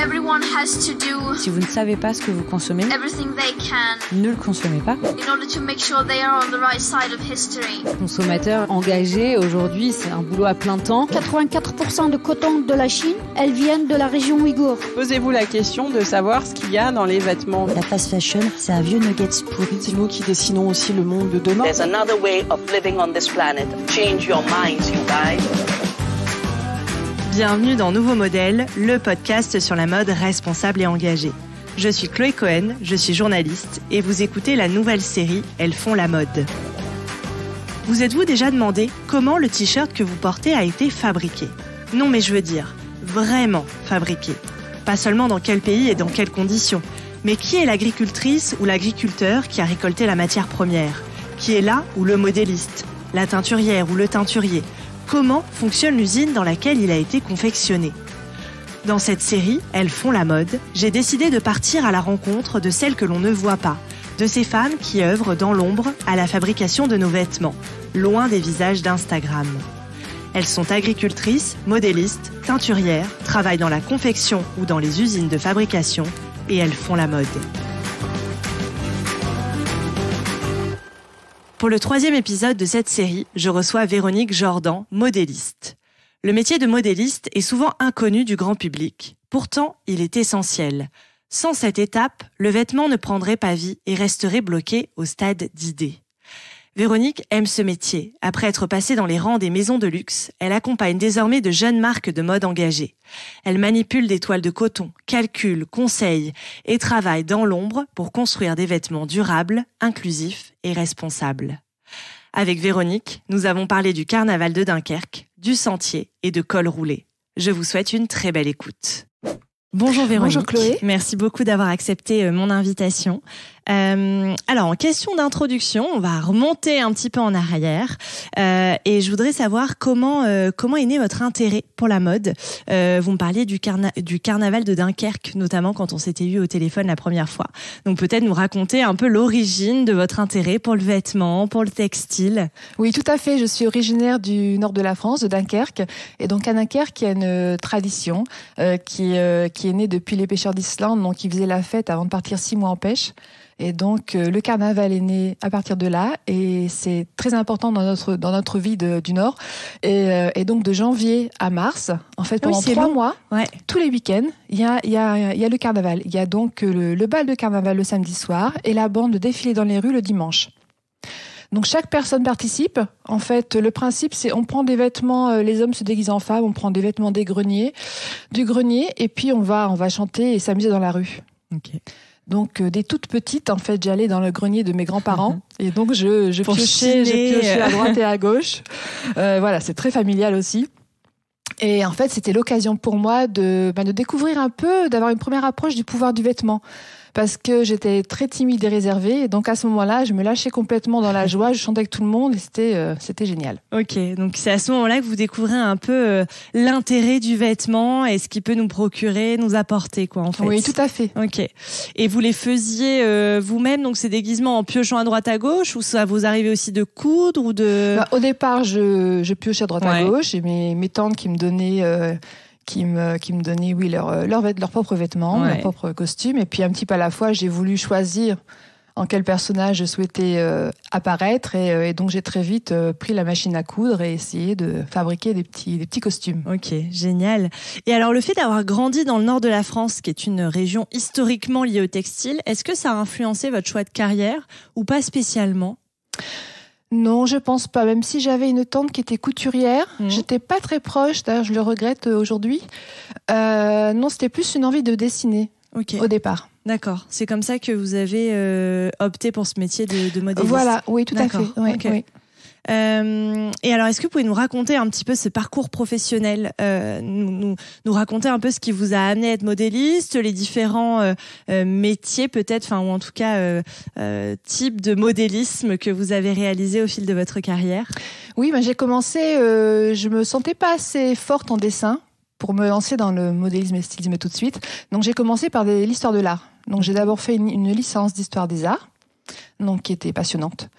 Everyone has to do Si vous ne savez pas ce que vous consommez, everything they can ne le consommez pas. in order to make sure they are on the right side of history. Consommateur engagé, aujourd'hui, c'est un boulot à plein temps. 84% de coton de la Chine, elles viennent de la région ouïghour. Posez-vous la question de savoir ce qu'il y a dans les vêtements. La fast fashion, c'est un vieux nuggets pourri. C'est nous qui dessinons aussi le monde de demain. There's another way of living on this planet. Change your minds, you guys. Bienvenue dans Nouveau Modèle, le podcast sur la mode responsable et engagée. Je suis Chloé Cohen, je suis journaliste et vous écoutez la nouvelle série Elles font la mode. Vous êtes-vous déjà demandé comment le t-shirt que vous portez a été fabriqué ? Non, mais je veux dire, vraiment fabriqué. Pas seulement dans quel pays et dans quelles conditions, mais qui est l'agricultrice ou l'agriculteur qui a récolté la matière première ? Qui est là ou le modéliste ? La teinturière ou le teinturier ? Comment fonctionne l'usine dans laquelle il a été confectionné ? Dans cette série, Elles font la mode, j'ai décidé de partir à la rencontre de celles que l'on ne voit pas, de ces femmes qui œuvrent dans l'ombre à la fabrication de nos vêtements, loin des visages d'Instagram. Elles sont agricultrices, modélistes, teinturières, travaillent dans la confection ou dans les usines de fabrication, et elles font la mode. Pour le 3e épisode de cette série, je reçois Véronique Jordan, modéliste. Le métier de modéliste est souvent inconnu du grand public. Pourtant, il est essentiel. Sans cette étape, le vêtement ne prendrait pas vie et resterait bloqué au stade d'idée. Véronique aime ce métier. Après être passée dans les rangs des maisons de luxe, elle accompagne désormais de jeunes marques de mode engagées. Elle manipule des toiles de coton, calcule, conseille et travaille dans l'ombre pour construire des vêtements durables, inclusifs et responsables. Avec Véronique, nous avons parlé du carnaval de Dunkerque, du sentier et de col roulé. Je vous souhaite une très belle écoute. Bonjour Véronique. Bonjour Chloé. Merci beaucoup d'avoir accepté mon invitation. Alors, en question d'introduction, on va remonter un petit peu en arrière et je voudrais savoir comment est né votre intérêt pour la mode. Vous me parliez du carnaval de Dunkerque, notamment quand on s'était eu au téléphone la première fois. Donc peut-être nous raconter un peu l'origine de votre intérêt pour le vêtement, pour le textile. Oui, tout à fait. Je suis originaire du nord de la France, de Dunkerque. Et donc à Dunkerque, il y a une tradition qui est née depuis les pêcheurs d'Islande, donc ils faisaient la fête avant de partir 6 mois en pêche. Et donc, le carnaval est né à partir de là, et c'est très important dans notre vie du Nord. Et donc, de janvier à mars, en fait, pendant 3 mois, tous les week-ends, il y a le carnaval. Il y a donc le bal de carnaval le samedi soir, et la bande de défilé dans les rues le dimanche. Donc, chaque personne participe. En fait, le principe, c'est on prend des vêtements, les hommes se déguisent en femmes, on prend des vêtements du grenier, et puis on va chanter et s'amuser dans la rue. Ok. Donc, dès toute petite, en fait, j'allais dans le grenier de mes grands-parents. Et donc, je piochais à droite et à gauche. Voilà, c'est très familial aussi. Et en fait, c'était l'occasion pour moi de découvrir un peu, d'avoir une première approche du pouvoir du vêtement. Parce que j'étais très timide et réservée. Et donc, à ce moment-là, je me lâchais complètement dans la joie. Je chantais avec tout le monde et c'était génial. Ok, donc c'est à ce moment-là que vous découvrez un peu l'intérêt du vêtement et ce qu'il peut nous procurer, nous apporter, quoi, en fait. Oui, tout à fait. Ok. Et vous les faisiez vous-même, donc ces déguisements en piochant à droite à gauche, ou ça vous arrivait aussi de coudre ou de... Au départ, je piochais à droite à gauche et mes tantes qui me donnaient... qui me donnaient leurs propres vêtements, leurs propres costumes. Et puis un petit peu à la fois, j'ai voulu choisir en quel personnage je souhaitais apparaître. Et donc j'ai très vite pris la machine à coudre et essayé de fabriquer des petits costumes. Ok, génial. Et alors le fait d'avoir grandi dans le nord de la France, qui est une région historiquement liée au textile, est-ce que ça a influencé votre choix de carrière ou pas spécialement ? Non, je pense pas. Même si j'avais une tante qui était couturière, j'étais pas très proche. D'ailleurs, je le regrette aujourd'hui. Non, c'était plus une envie de dessiner au départ. D'accord. C'est comme ça que vous avez opté pour ce métier de modéliste. Voilà, oui, tout à fait. Oui, okay. Oui. Et alors, est-ce que vous pouvez nous raconter un petit peu ce parcours professionnel, nous raconter un peu ce qui vous a amené à être modéliste, les différents métiers peut-être, ou en tout cas types de modélisme que vous avez réalisé au fil de votre carrière? Oui, j'ai commencé, je me sentais pas assez forte en dessin pour me lancer dans le modélisme et stylisme tout de suite. Donc j'ai commencé par l'histoire de l'art. Donc j'ai d'abord fait une licence d'histoire des arts, donc qui était passionnante.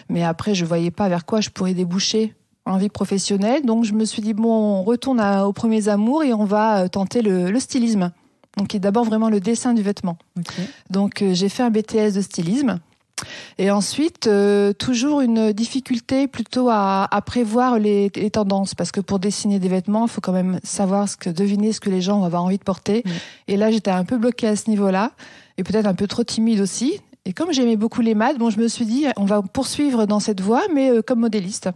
Mais après, je voyais pas vers quoi je pourrais déboucher en vie professionnelle. Donc je me suis dit, bon, on retourne aux premiers amours et on va tenter le stylisme. Donc, qui est d'abord vraiment le dessin du vêtement. Okay. Donc, j'ai fait un BTS de stylisme. Et ensuite, toujours une difficulté plutôt à prévoir les tendances, parce que pour dessiner des vêtements, il faut quand même savoir deviner ce que les gens vont avoir envie de porter. Et là, j'étais un peu bloquée à ce niveau-là, et peut-être un peu trop timide aussi. Et comme j'aimais beaucoup les maths, je me suis dit, on va poursuivre dans cette voie, mais comme modéliste.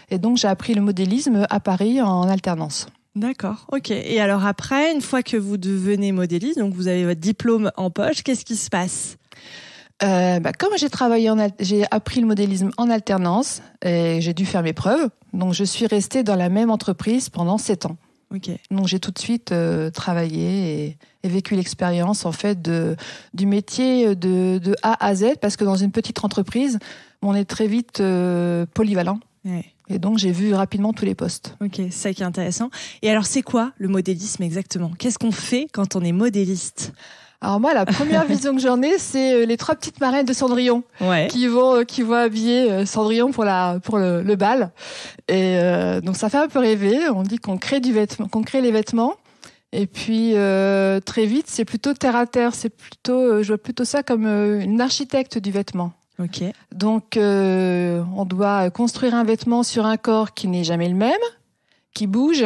Et donc, j'ai appris le modélisme à Paris en alternance. D'accord, ok. Et alors après, une fois que vous devenez modéliste, donc vous avez votre diplôme en poche, qu'est-ce qui se passe ? Comme j'ai appris le modélisme en alternance et j'ai dû faire mes preuves, donc je suis restée dans la même entreprise pendant 7 ans. Okay. Donc j'ai tout de suite travaillé et vécu l'expérience en fait du métier de A à Z, parce que dans une petite entreprise, on est très vite polyvalent. Ouais. Et donc j'ai vu rapidement tous les postes. Ok, c'est ça qui est intéressant. Et alors c'est quoi le modélisme exactement ? Qu'est-ce qu'on fait quand on est modéliste ? Alors moi, la première vision que j'en ai, c'est les 3 petites marraines de Cendrillon qui vont habiller Cendrillon pour le bal. Et donc ça fait un peu rêver. On dit qu'on crée les vêtements. Et puis très vite, c'est plutôt terre à terre. Je vois plutôt ça comme une architecte du vêtement. Ok. Donc on doit construire un vêtement sur un corps qui n'est jamais le même, qui bouge,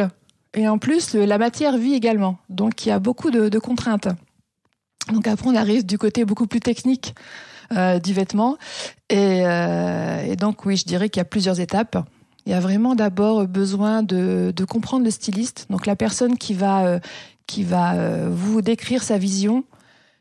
et en plus la matière vit également. Donc il y a beaucoup de contraintes. Donc après, on arrive du côté beaucoup plus technique du vêtement. Et donc, oui, je dirais qu'il y a plusieurs étapes. Il y a vraiment d'abord besoin de comprendre le styliste. Donc la personne qui va vous décrire sa vision,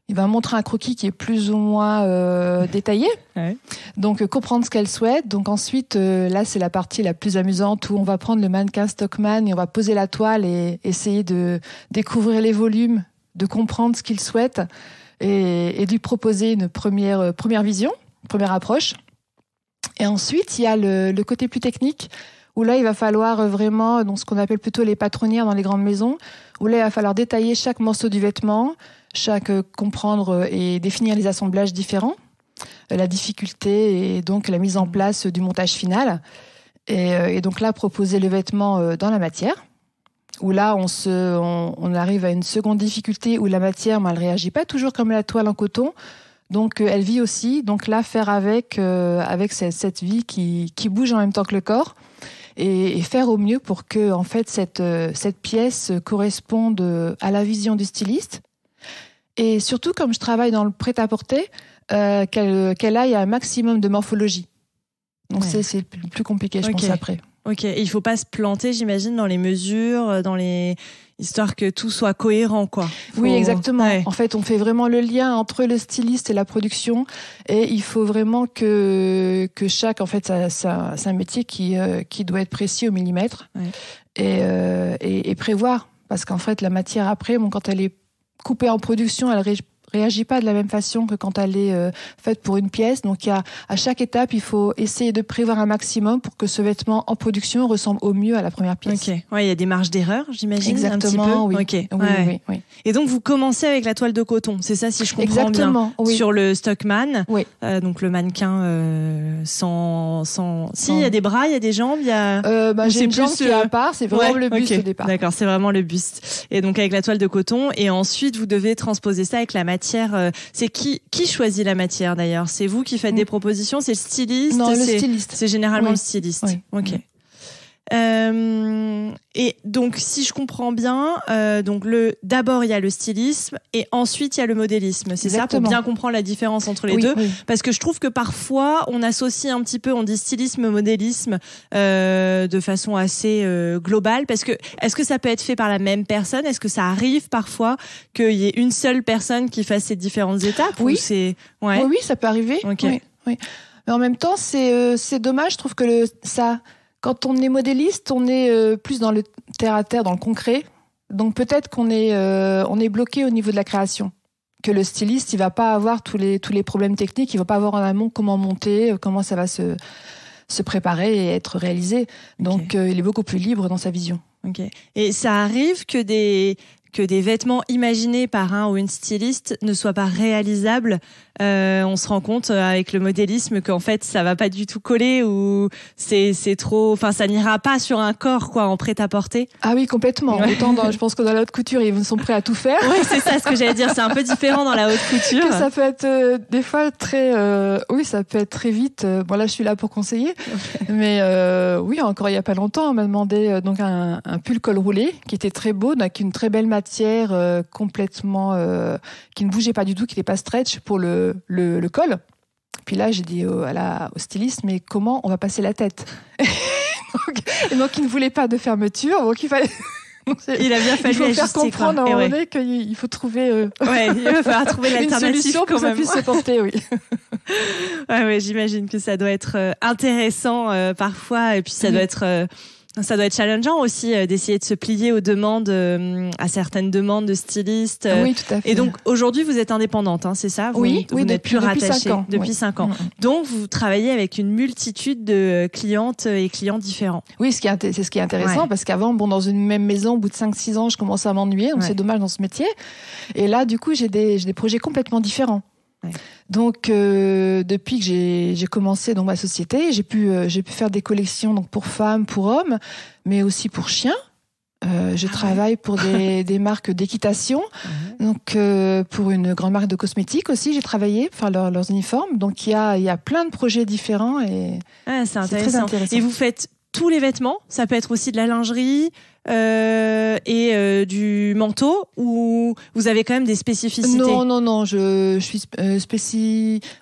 il va montrer un croquis qui est plus ou moins détaillé. Ouais. Donc comprendre ce qu'elle souhaite. Donc ensuite, là, c'est la partie la plus amusante où on va prendre le mannequin Stockmann et on va poser la toile et essayer de découvrir les volumes, de comprendre ce qu'il souhaite et de lui proposer une première vision, une première approche. Et ensuite, il y a le côté plus technique, où là, il va falloir vraiment, donc ce qu'on appelle plutôt les patronnières dans les grandes maisons, où là, il va falloir détailler chaque morceau du vêtement, comprendre et définir les assemblages différents, la difficulté et donc la mise en place du montage final. Et donc là, proposer le vêtement dans la matière, où là, on arrive à une seconde difficulté où la matière, elle réagit pas toujours comme la toile en coton. Donc, elle vit aussi. Donc là, faire avec cette vie qui bouge en même temps que le corps et faire au mieux pour que, en fait, cette pièce corresponde à la vision du styliste. Et surtout, comme je travaille dans le prêt-à-porter, qu'elle aille à un maximum de morphologie. Donc, c'est le plus compliqué, je pense, après. Ok, et il faut pas se planter, j'imagine, dans les mesures, histoire que tout soit cohérent, quoi. Oui, exactement. Ouais. En fait, on fait vraiment le lien entre le styliste et la production, et il faut vraiment que chaque, en fait, c'est un métier qui doit être précis au millimètre, et prévoir, parce qu'en fait, la matière après, quand elle est coupée en production, elle réagit pas de la même façon que quand elle est faite pour une pièce. Donc, à chaque étape, il faut essayer de prévoir un maximum pour que ce vêtement en production ressemble au mieux à la première pièce. Ok. Ouais, il y a des marges d'erreur, j'imagine. Exactement, un petit peu. Oui. Okay. Oui. Et donc, vous commencez avec la toile de coton, c'est ça, si je comprends bien. Oui. Sur le Stockmann. Oui. Donc, le mannequin sans. Si, il y a des bras, il y a des jambes, il y a. J'ai une jambe qui est à part, c'est vraiment le buste au départ. D'accord, c'est vraiment le buste. Et donc, avec la toile de coton, et ensuite, vous devez transposer ça avec la matière. C'est qui choisit la matière d'ailleurs? C'est vous qui faites des propositions? C'est le styliste? Non, le styliste. C'est généralement le styliste. Oui. Ok. Et donc, si je comprends bien, d'abord il y a le stylisme et ensuite il y a le modélisme. C'est ça, pour bien comprendre la différence entre les deux. Oui. Parce que je trouve que parfois on associe un petit peu, on dit stylisme, modélisme de façon assez globale. Parce que est-ce que ça peut être fait par la même personne? Est-ce que ça arrive parfois qu'il y ait une seule personne qui fasse ces différentes étapes? Oui. Ou c'est... Oui, ça peut arriver. Okay. Oui. Mais en même temps, c'est dommage. Je trouve que quand on est modéliste, on est plus dans le terre-à-terre, dans le concret. Donc peut-être qu'on est bloqué au niveau de la création. Que le styliste, il va pas avoir tous les problèmes techniques, il va pas avoir en amont comment monter, comment ça va se préparer et être réalisé. Donc il est beaucoup plus libre dans sa vision. Ok. Et ça arrive que que des vêtements imaginés par un ou une styliste ne soient pas réalisables. On se rend compte avec le modélisme qu'en fait ça va pas du tout coller ou c'est trop, enfin ça n'ira pas sur un corps quoi en prêt-à-porter. Ah oui, complètement. Autant je pense que dans la haute couture ils sont prêts à tout faire. Oui, c'est ça ce que j'allais dire, c'est un peu différent dans la haute couture. Que ça peut être des fois très oui, ça peut être très vite. Bon là je suis là pour conseiller. Mais oui, encore il y a pas longtemps, on m'a demandé donc un pull col roulé qui était très beau, avec une très belle matière complètement qui ne bougeait pas du tout, qui n'était pas stretch pour le col. Puis là, j'ai dit au styliste, mais comment on va passer la tête? donc, il ne voulait pas de fermeture. Donc, il fallait. Il a bien fallu il faut faire ajuster, comprendre à un moment donné qu'il faut trouver il va falloir trouver l'alternative une solution pour que ça puisse se porter, oui. ouais, j'imagine que ça doit être intéressant parfois, et puis ça doit être challengeant aussi d'essayer de se plier aux demandes, à certaines demandes de stylistes. Oui, tout à fait. Et donc aujourd'hui, vous êtes indépendante, hein, c'est ça? Vous n'êtes plus rattachée depuis 5 ans. Donc vous travaillez avec une multitude de clientes et clients différents. Oui, c'est ce qui est intéressant, parce qu'avant, dans une même maison, au bout de 5-6 ans, je commençais à m'ennuyer, donc c'est dommage dans ce métier. Et là, du coup, j'ai des projets complètement différents. Ouais. Donc depuis que j'ai commencé dans ma société, j'ai pu faire des collections donc pour femmes, pour hommes, mais aussi pour chiens. Je travaille pour des marques d'équitation, donc pour une grande marque de cosmétiques aussi. J'ai travaillé, leurs uniformes. Donc il y a plein de projets différents et c'est très intéressant. Et vous faites tous les vêtements? Ça peut être aussi de la lingerie et du manteau, ou vous avez quand même des spécificités? Non, je suis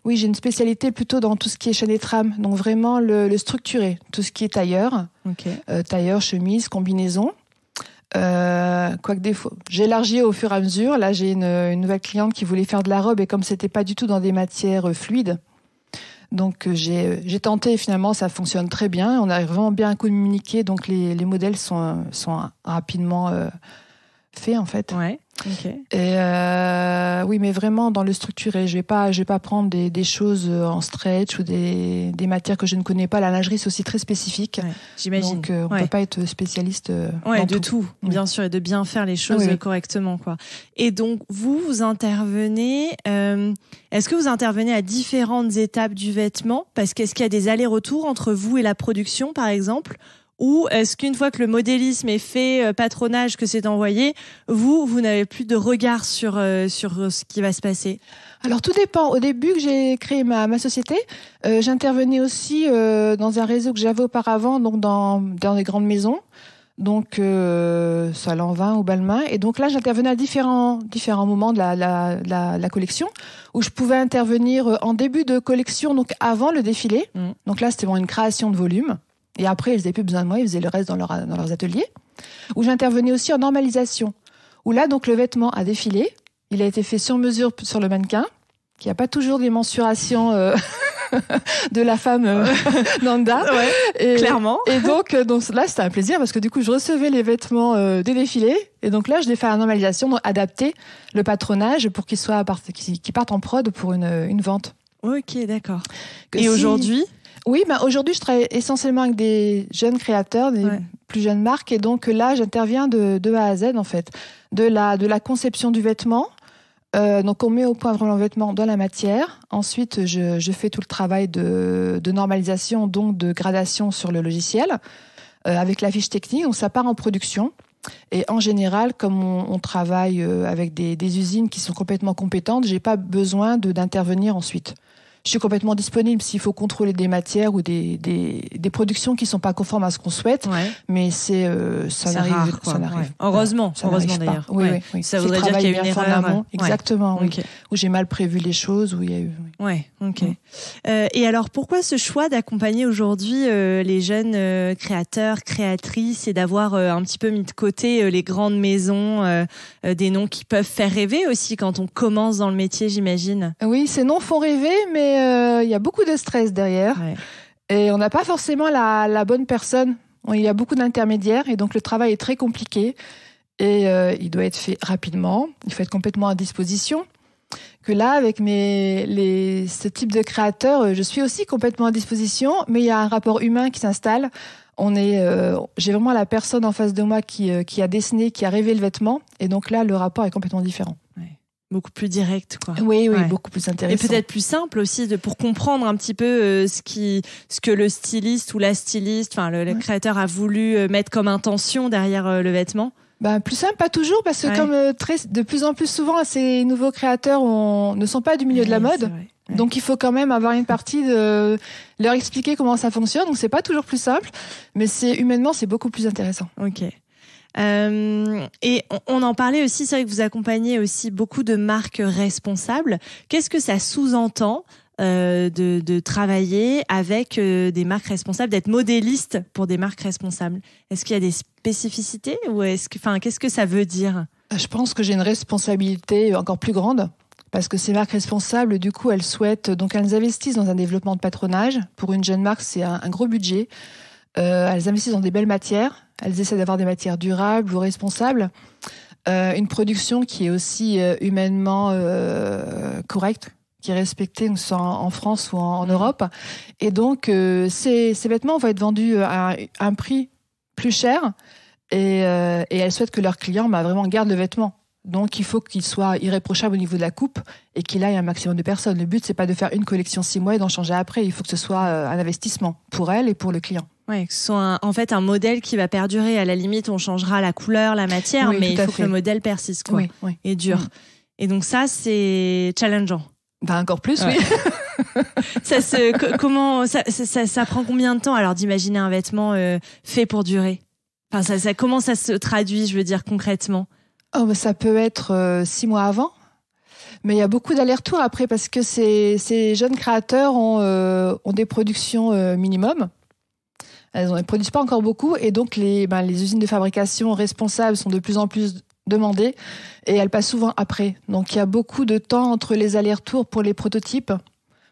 oui, j'ai une spécialité plutôt dans tout ce qui est chaîne et trame, donc vraiment le structuré, tout ce qui est tailleur, tailleur, chemise, combinaison. Quoique des fois, j'élargis au fur et à mesure. Là, j'ai une nouvelle cliente qui voulait faire de la robe, et comme c'était pas du tout dans des matières fluides, donc j'ai tenté, et finalement ça fonctionne très bien. On arrive vraiment bien à communiquer, donc les modèles sont rapidement faits en fait. Ouais. Okay. Et oui, mais vraiment dans le structuré. Je vais pas prendre des choses en stretch ou des matières que je ne connais pas. La lingerie c'est aussi très spécifique. Ouais, j'imagine. Donc on peut pas être spécialiste dans tout. Bien sûr, et de bien faire les choses correctement quoi. Et donc vous intervenez. Est-ce que vous intervenez à différentes étapes du vêtement? Parce qu'est-ce qu'il y a des allers-retours entre vous et la production par exemple? Ou est-ce qu'une fois que le modélisme est fait, patronage, que c'est envoyé, vous n'avez plus de regard sur ce qui va se passer? Alors tout dépend. Au début que j'ai créé ma société, j'intervenais aussi dans un réseau que j'avais auparavant, donc dans des grandes maisons, donc Saint-Lanvin ou Balmain. Et donc là, j'intervenais à différents moments de la collection, où je pouvais intervenir en début de collection, donc avant le défilé. Donc là, c'était vraiment une création de volume. Et après, ils n'avaient plus besoin de moi, ils faisaient le reste dans leurs ateliers. Où j'intervenais aussi en normalisation. Où là, donc, le vêtement a défilé. Il a été fait sur mesure sur le mannequin, qui n'a pas toujours des mensurations de la femme Nanda. Ouais, clairement. Et donc là, c'était un plaisir, parce que du coup, je recevais les vêtements des défilés. Et donc là, je l'ai fait à la normalisation, donc adapter le patronage pour qu'ils partent en prod pour une vente. Ok, d'accord. Et aujourd'hui? Oui, aujourd'hui, je travaille essentiellement avec des jeunes créateurs, des plus jeunes marques. Et donc là, j'interviens de A à Z, en fait. De la conception du vêtement. Donc on met au point vraiment le vêtement dans la matière. Ensuite, je fais tout le travail de normalisation, donc de gradation sur le logiciel. Avec la fiche technique, donc ça part en production. Et en général, comme on travaille avec des usines qui sont complètement compétentes, j'ai pas besoin d'intervenir ensuite. Je suis complètement disponible s'il faut contrôler des matières ou des productions qui sont pas conformes à ce qu'on souhaite, mais ça n'arrive pas. Heureusement d'ailleurs. Oui. Ça voudrait dire qu'il y a eu une erreur. Exactement, oui. Où j'ai mal prévu les choses, où il y a eu. Et alors, pourquoi ce choix d'accompagner aujourd'hui les jeunes créateurs, créatrices, et d'avoir un petit peu mis de côté les grandes maisons, des noms qui peuvent faire rêver aussi quand on commence dans le métier, j'imagine? Oui, ces noms font rêver, mais il y a beaucoup de stress derrière. Et on n'a pas forcément la bonne personne. Il y a beaucoup d'intermédiaires, et donc le travail est très compliqué. Et il doit être fait rapidement. Il faut être complètement à disposition. Que là, avec ce type de créateur, je suis aussi complètement à disposition, mais il y a un rapport humain qui s'installe. j'ai vraiment la personne en face de moi qui a dessiné, qui a rêvé le vêtement, et donc là le rapport est complètement différent. Ouais. Beaucoup plus direct, quoi. Oui, Ouais. beaucoup plus intéressant. Et peut-être plus simple aussi pour comprendre un petit peu ce que le styliste ou la styliste, enfin le créateur a voulu mettre comme intention derrière le vêtement. Plus simple, pas toujours, parce que comme de plus en plus souvent, ces nouveaux créateurs ne sont pas du milieu de la mode. Ouais. Donc il faut quand même avoir une partie de leur expliquer comment ça fonctionne. Donc c'est pas toujours plus simple, mais humainement c'est beaucoup plus intéressant. Ok. Et on en parlait aussi, c'est vrai que vous accompagnez aussi beaucoup de marques responsables. Qu'est-ce que ça sous-entend de travailler avec des marques responsables, d'être modéliste pour des marques responsables? Est-ce qu'il y a des spécificités ou qu'est-ce que ça veut dire? Je pense que j'ai une responsabilité encore plus grande. Parce que ces marques responsables, du coup, elles investissent dans un développement de patronage. Pour une jeune marque, c'est un gros budget. Elles investissent dans des belles matières. Elles essaient d'avoir des matières durables ou responsables. Une production qui est aussi humainement correcte, qui est respectée, que ce soit en France ou en Europe. Et donc, ces vêtements vont être vendus à un prix plus cher. Et elles souhaitent que leurs clients vraiment gardent le vêtement. Donc, il faut qu'il soit irréprochable au niveau de la coupe et qu'il aille un maximum de personnes. Le but, c'est pas de faire une collection 6 mois et d'en changer après. Il faut que ce soit un investissement pour elle et pour le client. Ouais, que ce soit en fait un modèle qui va perdurer. À la limite, on changera la couleur, la matière, mais il faut que le modèle persiste, quoi. Oui. Et dure. Et donc ça, c'est challengeant. Encore plus, oui. Ça prend combien de temps alors d'imaginer un vêtement fait pour durer? Enfin, comment ça se traduit, je veux dire, concrètement? Ça peut être 6 mois avant, mais il y a beaucoup d'allers-retours après parce que ces jeunes créateurs ont des productions minimum. Elles ne produisent pas encore beaucoup et donc les usines de fabrication responsables sont de plus en plus demandées et elles passent souvent après. Donc il y a beaucoup de temps entre les allers-retours pour les prototypes,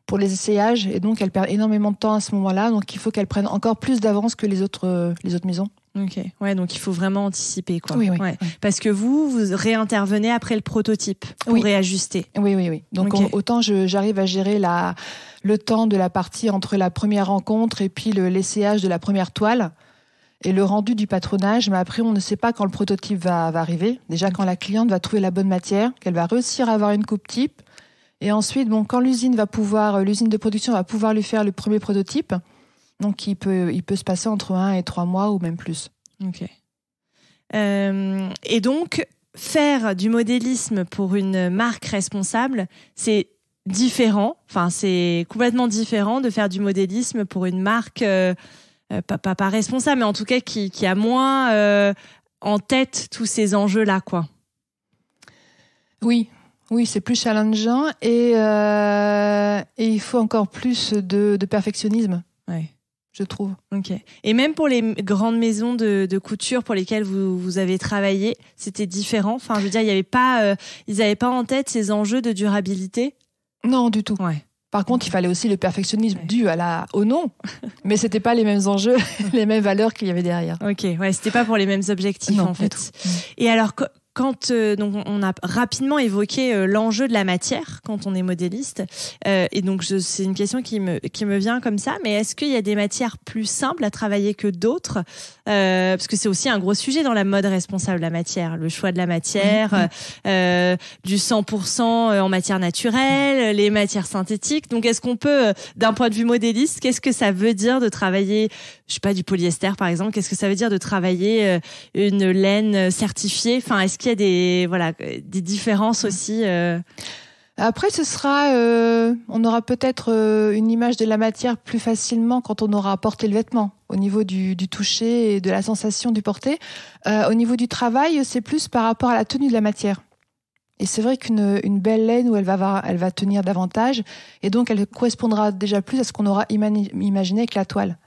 pour les essayages et donc elles perdent énormément de temps à ce moment-là. Donc il faut qu'elles prennent encore plus d'avance que les autres maisons. Ok, ouais, donc il faut vraiment anticiper, quoi. Oui. Parce que vous réintervenez après le prototype pour réajuster. Oui. Donc autant j'arrive à gérer le temps de la partie entre la première rencontre et puis l'essayage de la première toile et le rendu du patronage, mais après on ne sait pas quand le prototype va arriver. Déjà quand la cliente va trouver la bonne matière, qu'elle va réussir à avoir une coupe type, et ensuite quand l'usine de production va pouvoir lui faire le premier prototype. Donc, il peut se passer entre 1 et 3 mois ou même plus. Ok. Et donc, faire du modélisme pour une marque responsable, c'est différent. Enfin, c'est complètement différent de faire du modélisme pour une marque pas responsable, mais en tout cas qui a moins en tête tous ces enjeux-là, quoi. Oui, c'est plus challengeant et il faut encore plus de perfectionnisme. Ouais. Je trouve. Ok. Et même pour les grandes maisons de couture pour lesquelles vous avez travaillé, c'était différent. Enfin, je veux dire, ils n'avaient pas en tête ces enjeux de durabilité. Non, du tout. Ouais. Par contre, il fallait aussi le perfectionnisme dû au nom, mais c'était pas les mêmes enjeux, les mêmes valeurs qu'il y avait derrière. Ok. Ouais, c'était pas pour les mêmes objectifs, non, en fait. Et alors, quand donc on a rapidement évoqué l'enjeu de la matière quand on est modéliste, et donc c'est une question qui me vient comme ça, mais est-ce qu'il y a des matières plus simples à travailler que d'autres, parce que c'est aussi un gros sujet dans la mode responsable, la matière, le choix de la matière, du 100% en matière naturelle, les matières synthétiques. Donc est-ce qu'on peut, d'un point de vue modéliste, qu'est-ce que ça veut dire de travailler, je sais pas, du polyester par exemple, qu'est-ce que ça veut dire de travailler une laine certifiée? Enfin, est-ce qu'il y a des différences aussi Après, on aura peut-être une image de la matière plus facilement quand on aura porté le vêtement, au niveau du toucher et de la sensation du porter. Au niveau du travail, c'est plus par rapport à la tenue de la matière. Et c'est vrai qu'une belle laine où elle va tenir davantage, et donc elle correspondra déjà plus à ce qu'on aura imaginé avec la toile.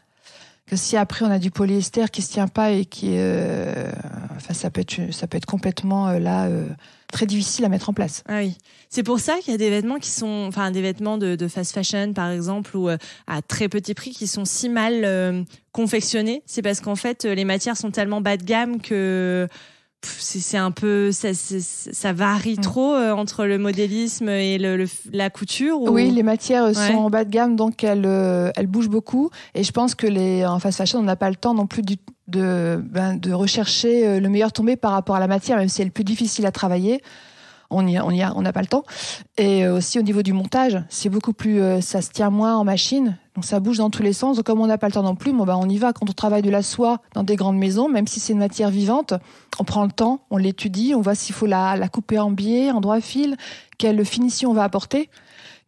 Que si après on a du polyester qui se tient pas et qui ça peut être complètement très difficile à mettre en place. Ah oui, c'est pour ça qu'il y a des vêtements qui sont, enfin des vêtements de fast fashion par exemple ou à très petit prix qui sont si mal confectionnés. C'est parce qu'en fait les matières sont tellement bas de gamme que c'est un peu ça varie trop entre le modélisme et la couture ou... Oui, les matières sont en bas de gamme, donc elles bougent beaucoup. Et je pense que en fast fashion, on n'a pas le temps non plus de rechercher le meilleur tombé par rapport à la matière, même si elle est plus difficile à travailler. On n'a pas le temps. Et aussi au niveau du montage, c'est beaucoup plus, ça se tient moins en machine, donc ça bouge dans tous les sens. Donc comme on n'a pas le temps non plus, on y va. Quand on travaille de la soie dans des grandes maisons, même si c'est une matière vivante, on prend le temps, on l'étudie, on voit s'il faut la couper en biais, en droit fil, quelle finition on va apporter.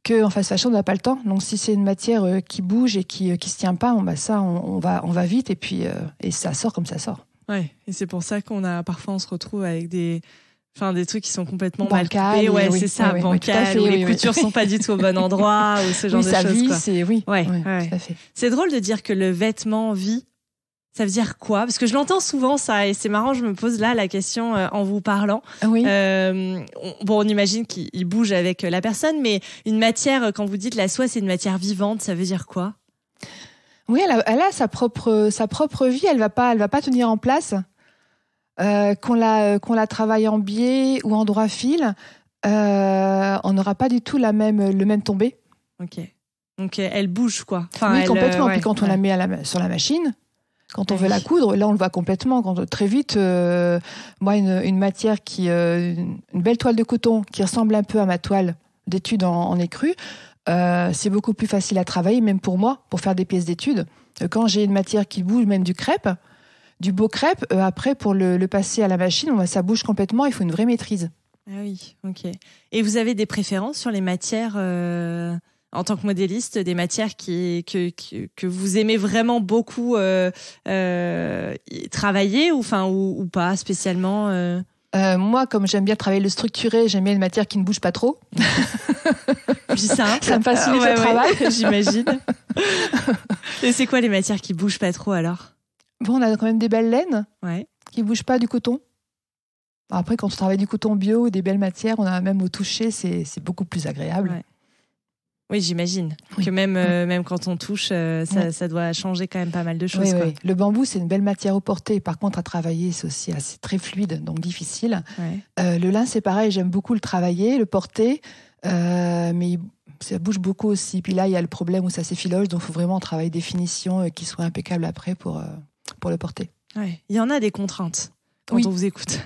Que en fast fashion, on n'a pas le temps. Donc si c'est une matière qui bouge et qui se tient pas, ça on va vite et puis et ça sort comme ça sort. Ouais. Et c'est pour ça parfois on se retrouve avec des trucs qui sont complètement bancal, mal coupés. C'est ça, bancal, où les coutures sont pas du tout au bon endroit, ou ce genre de choses. Tout à fait. C'est drôle de dire que le vêtement vit. Ça veut dire quoi? Parce que je l'entends souvent, ça, et c'est marrant, je me pose là la question en vous parlant. Oui. On imagine qu'il bouge avec la personne, mais une matière, quand vous dites la soie, c'est une matière vivante, ça veut dire quoi? Oui, elle a sa propre vie, elle va pas tenir en place. Qu'on la travaille en biais ou en droit fil, on n'aura pas du tout le même tombé. Ok. Donc elle bouge quoi. Oui, complètement. Puis quand on la met sur la machine, quand on veut la coudre, là on le voit complètement. Très vite, moi une matière une belle toile de coton qui ressemble un peu à ma toile d'étude en écru, c'est beaucoup plus facile à travailler, même pour moi, pour faire des pièces d'études. Quand j'ai une matière qui bouge, même du crêpe. Du beau crêpe, après, pour le passer à la machine, ça bouge complètement, il faut une vraie maîtrise. Ah oui, ok. Et vous avez des préférences sur les matières, en tant que modéliste, des matières que vous aimez vraiment beaucoup travailler ou pas spécialement Moi, comme j'aime bien travailler le structuré, j'aime bien une matière qui ne bouge pas trop. Plus simple. Ça me facilite le travail. J'imagine. Et c'est quoi les matières qui bougent pas trop alors ? On a quand même des belles laines qui ne bougent pas du coton. Après, quand on travaille du coton bio ou des belles matières, on a même au toucher, c'est beaucoup plus agréable. Ouais. Oui, j'imagine. Que même quand on touche, ça doit changer quand même pas mal de choses. Oui, oui. Le bambou, c'est une belle matière au porté. Par contre, à travailler, c'est aussi assez très fluide, donc difficile. Ouais. Le lin, c'est pareil, j'aime beaucoup le travailler, le porter, mais ça bouge beaucoup aussi. Puis là, il y a le problème où ça s'effiloche, donc il faut vraiment travailler des finitions qui soient impeccables après pour le porter. Ouais. Il y en a des contraintes quand on vous écoute.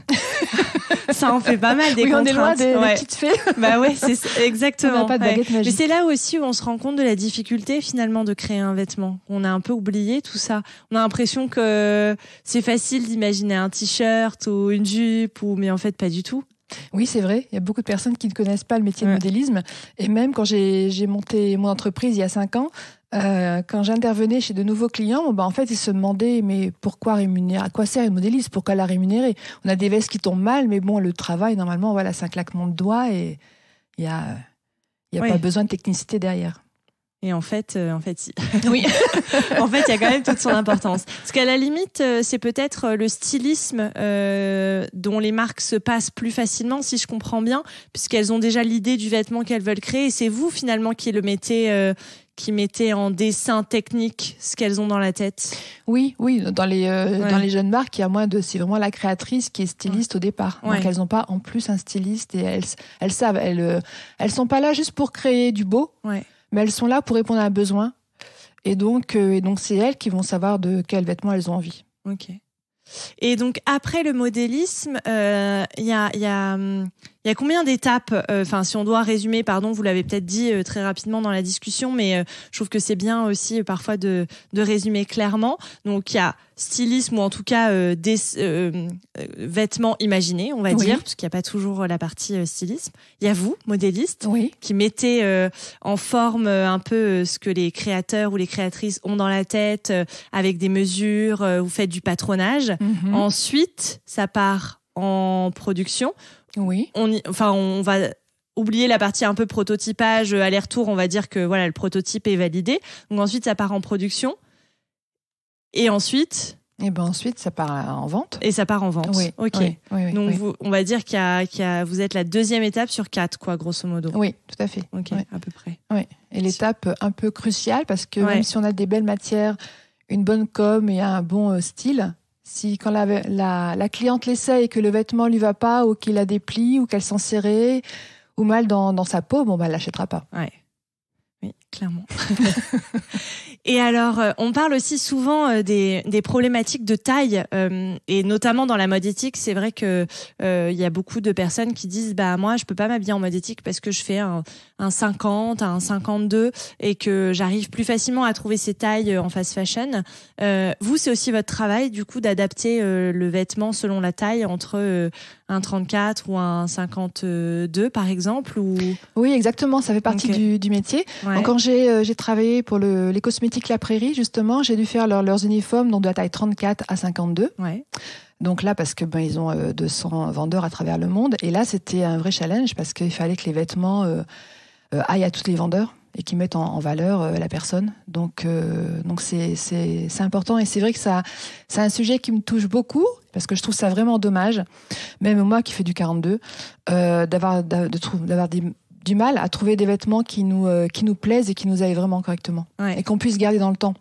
Ça en fait pas mal des contraintes. On est loin des petites fées. Bah ouais, c'est exactement. On n'a pas de baguette magique. Mais c'est là aussi où on se rend compte de la difficulté finalement de créer un vêtement. On a un peu oublié tout ça. On a l'impression que c'est facile d'imaginer un t-shirt ou une jupe, mais en fait pas du tout. Oui, c'est vrai. Il y a beaucoup de personnes qui ne connaissent pas le métier de modélisme. Et même quand j'ai monté mon entreprise il y a 5 ans, quand j'intervenais chez de nouveaux clients, en fait, ils se demandaient mais pourquoi rémunérer, à quoi sert une modéliste, pourquoi la rémunérer? On a des vestes qui tombent mal, mais le travail, normalement, c'est un claquement de doigts et il y a pas besoin de technicité derrière. Et en fait, si. Oui. En fait, il y a quand même toute son importance. Parce qu'à la limite, c'est peut-être le stylisme dont les marques se passent plus facilement, si je comprends bien, puisqu'elles ont déjà l'idée du vêtement qu'elles veulent créer. Et c'est vous, finalement, qui mettez en dessin technique ce qu'elles ont dans la tête. Oui. Dans les jeunes marques, c'est vraiment la créatrice qui est styliste au départ. Donc, elles n'ont pas en plus un styliste et elles savent. Elles sont pas là juste pour créer du beau. Ouais. Mais elles sont là pour répondre à un besoin. Et donc c'est elles qui vont savoir de quels vêtements elles ont envie. Ok. Et donc, après le modélisme, il y a combien d'étapes? Si on doit résumer, vous l'avez peut-être dit très rapidement dans la discussion, mais je trouve que c'est bien aussi parfois de résumer clairement. Donc, il y a stylisme ou en tout cas des vêtements imaginés, on va dire, parce qu'il n'y a pas toujours la partie stylisme. Il y a vous, modéliste, qui mettez en forme un peu ce que les créateurs ou les créatrices ont dans la tête, avec des mesures, vous faites du patronage. Mm-hmm. Ensuite, ça part en production. Oui. On va oublier la partie un peu prototypage, aller-retour, on va dire que le prototype est validé. Donc ensuite, ça part en production. Et ensuite... ensuite, ça part en vente. Et ça part en vente. Oui. Ok. Oui, donc on va dire vous êtes la deuxième étape sur 4, quoi, grosso modo. Oui, tout à fait. Ok, à peu près. Oui. Et l'étape un peu cruciale, parce que même si on a des belles matières, une bonne com et un bon style, Si quand la cliente l'essaie et que le vêtement lui va pas, ou qu'il a des plis, ou qu'elle sent serré, ou mal dans sa peau, elle l'achètera pas. Ouais. Oui, clairement. Et alors, on parle aussi souvent des problématiques de taille, et notamment dans la mode éthique. C'est vrai que il y a beaucoup de personnes qui disent moi je peux pas m'habiller en mode éthique parce que je fais un 50, un 52 et que j'arrive plus facilement à trouver ces tailles en fast fashion. Vous, c'est aussi votre travail du coup d'adapter le vêtement selon la taille entre un 34 ou un 52 par exemple ou... Oui, exactement, ça fait partie du métier. Ouais. Donc, quand j'ai travaillé pour les cosmétiques La Prairie, justement, j'ai dû faire leurs uniformes donc de la taille 34 à 52. Ouais. Donc là, parce que ils ont 200 vendeurs à travers le monde, et là c'était un vrai challenge parce qu'il fallait que les vêtements aillent à tous les vendeurs et qui mettent en valeur la personne. Donc c'est important, et c'est vrai que c'est un sujet qui me touche beaucoup parce que je trouve ça vraiment dommage, même moi qui fais du 42, d'avoir du mal à trouver des vêtements qui nous plaisent et qui nous aillent vraiment correctement, et qu'on puisse garder dans le temps.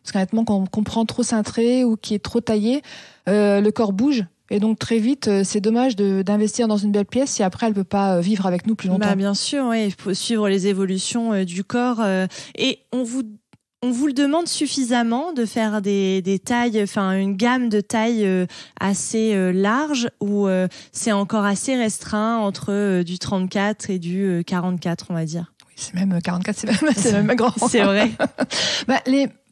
Parce qu'honnêtement, quand on prend trop cintré ou qui est trop taillé, le corps bouge. Et donc très vite, c'est dommage d'investir dans une belle pièce si après elle peut pas vivre avec nous plus longtemps. Bien sûr, il faut suivre les évolutions du corps. Et on vous le demande suffisamment de faire des tailles, une gamme de tailles assez large, ou c'est encore assez restreint entre du 34 et du 44, on va dire. Oui, c'est même 44, c'est même grand. C'est vrai.